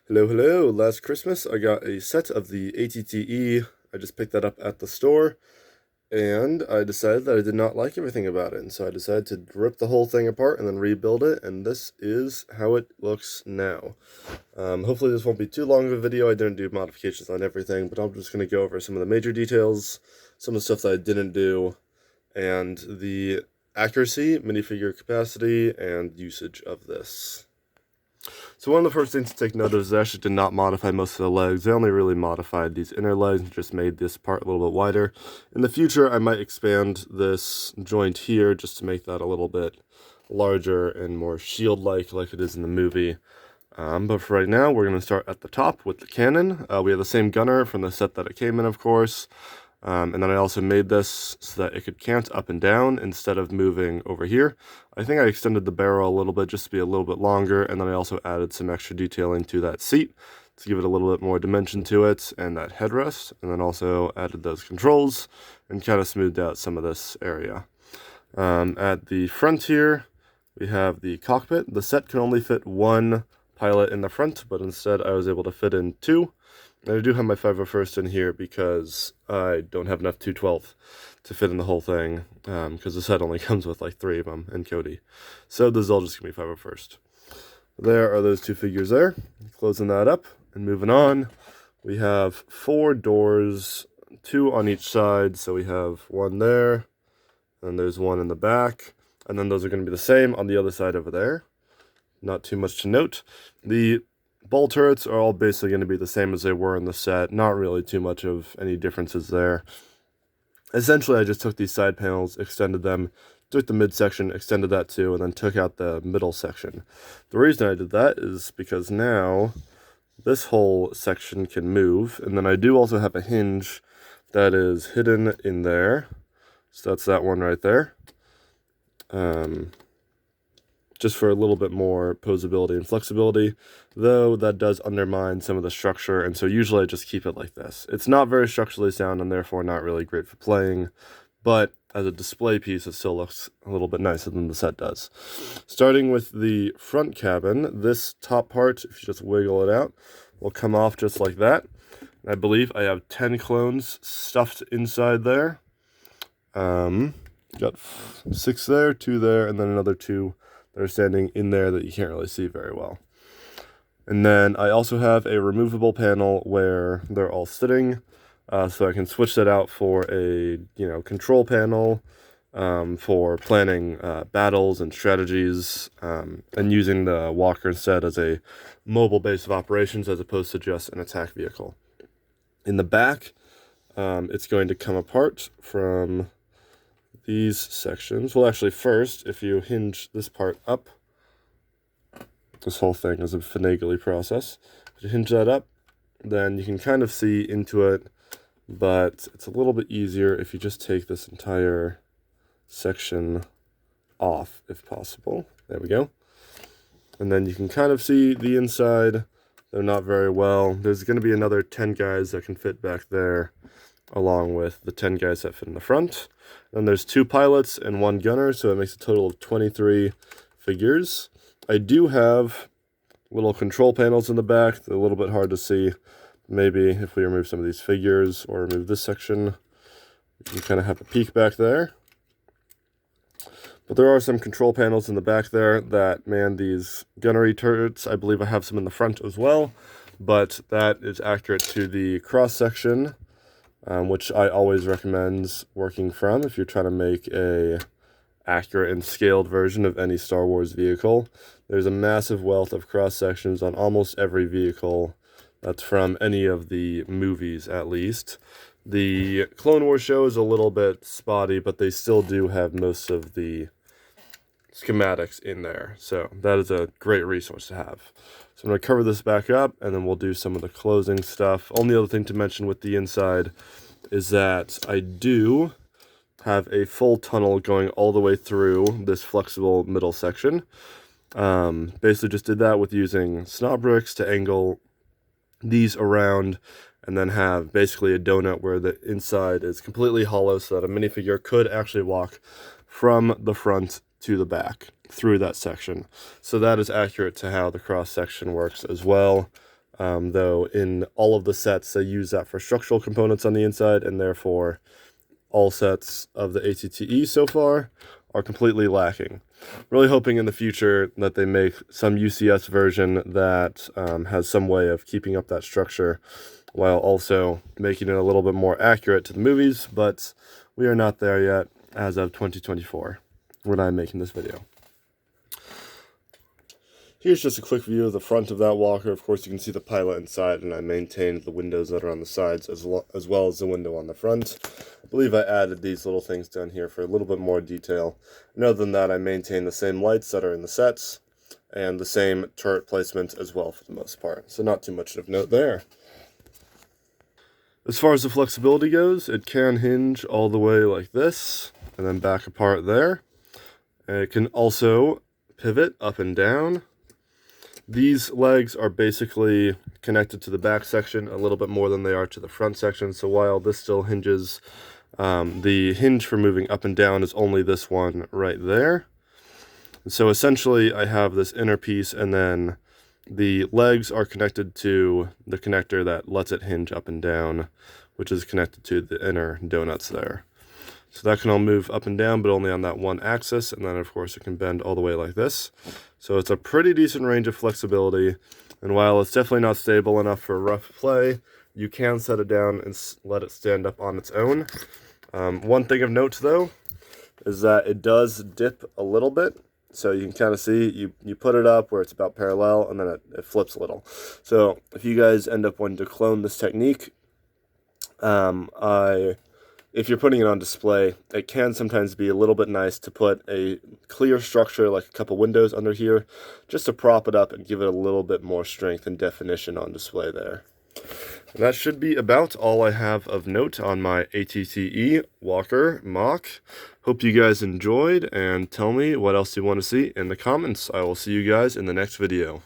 Hello, hello. Last Christmas, I got a set of the ATTE. I just picked that up at the store, and I decided that I did not like everything about it, and so I decided to rip the whole thing apart and then rebuild it, and this is how it looks now. Hopefully this won't be too long of a video. I didn't do modifications on everything, but I'm just going to go over some of the major details, some of the stuff that I didn't do, and the accuracy, minifigure capacity, and usage of this. So one of the first things to take note of is I actually did not modify most of the legs. I only really modified these inner legs and just made this part a little bit wider. In the future, I might expand this joint here just to make that a little bit larger and more shield-like it is in the movie. But for right now, we're going to start at the top with the cannon. We have the same gunner from the set that it came in, of course. And then I also made this so that it could cant up and down instead of moving over here. I think I extended the barrel a little bit just to be a little bit longer, and then I also added some extra detailing to that seat to give it a little bit more dimension to it, and that headrest, and then also added those controls and kind of smoothed out some of this area. At the front here, we have the cockpit. The set can only fit one pilot in the front, but instead I was able to fit in two. And I do have my 501st in here because I don't have enough 212 to fit in the whole thing, because the set only comes with like 3 of them and Cody. So this is all just going to be 501st. There are those two figures there. Closing that up and moving on, we have 4 doors, 2 on each side. So we have one there, and there's one in the back, and then those are going to be the same on the other side over there. Not too much to note. The ball turrets are all basically going to be the same as they were in the set. Not really too much of any differences there. Essentially, I just took these side panels, extended them, took the midsection, extended that too, and then took out the middle section. The reason I did that is because now this whole section can move, and then I do also have a hinge that is hidden in there. So that's that one right there. Just for a little bit more posability and flexibility, though that does undermine some of the structure, and so usually I just keep it like this. It's not very structurally sound and therefore not really great for playing, but as a display piece, it still looks a little bit nicer than the set does. Starting with the front cabin, this top part, if you just wiggle it out, will come off just like that. I believe I have 10 clones stuffed inside there. Got 6 there, 2 there, and then another 2 that are standing in there that you can't really see very well. And then I also have a removable panel where they're all sitting, so I can switch that out for a control panel for planning battles and strategies, and using the walker instead as a mobile base of operations as opposed to just an attack vehicle. In the back, it's going to come apart from these sections. Well, actually, first, if you hinge this part up, this whole thing is a finagly process. If you hinge that up, then you can kind of see into it, but it's a little bit easier if you just take this entire section off, if possible. There we go. And then you can kind of see the inside, though not very well. There's going to be another 10 guys that can fit back there, along with the 10 guys that fit in the front. Then there's 2 pilots and 1 gunner, so it makes a total of 23 figures. I do have little control panels in the back. They're a little bit hard to see. Maybe if we remove some of these figures or remove this section, we can kind of have a peek back there. But there are some control panels in the back there that man these gunnery turrets. I believe I have some in the front as well, but that is accurate to the cross-section, which I always recommend working from if you're trying to make a accurate and scaled version of any Star Wars vehicle. There's a massive wealth of cross-sections on almost every vehicle that's from any of the movies, at least. The Clone Wars show is a little bit spotty, but they still do have most of the schematics in there, so that is a great resource to have. So I'm going to cover this back up, and then we'll do some of the closing stuff. Only other thing to mention with the inside is that I do have a full tunnel going all the way through this flexible middle section. Basically just did that with using Mando-Bricks to angle these around, and then have basically a donut where the inside is completely hollow so that a minifigure could actually walk from the front to the back through that section. So that is accurate to how the cross section works as well. though in all of the sets they use that for structural components on the inside, and therefore all sets of the ATTE so far are completely lacking. Really hoping in the future that they make some UCS version that has some way of keeping up that structure while also making it a little bit more accurate to the movies, but we are not there yet as of 2024 when I'm making this video. Here's just a quick view of the front of that walker. Of course, you can see the pilot inside, and I maintained the windows that are on the sides as well as the window on the front. I believe I added these little things down here for a little bit more detail. And other than that, I maintained the same lights that are in the sets and the same turret placement as well for the most part. So not too much of note there. As far as the flexibility goes, it can hinge all the way like this and then back apart there. And it can also pivot up and down. These legs are basically connected to the back section a little bit more than they are to the front section. So while this still hinges, the hinge for moving up and down is only this one right there. And so essentially I have this inner piece, and then the legs are connected to the connector that lets it hinge up and down, which is connected to the inner donuts there. So that can all move up and down, but only on that one axis, and then of course it can bend all the way like this. So it's a pretty decent range of flexibility, and while it's definitely not stable enough for rough play, you can set it down and let it stand up on its own. One thing of note though, is that it does dip a little bit. So you can kind of see, you put it up where it's about parallel, and then it flips a little. So if you guys end up wanting to clone this technique, if you're putting it on display, it can sometimes be a little bit nice to put a clear structure like a couple windows under here, just to prop it up and give it a little bit more strength and definition on display there. And that should be about all I have of note on my ATTE Walker MOC. Hope you guys enjoyed, and tell me what else you want to see in the comments. I will see you guys in the next video.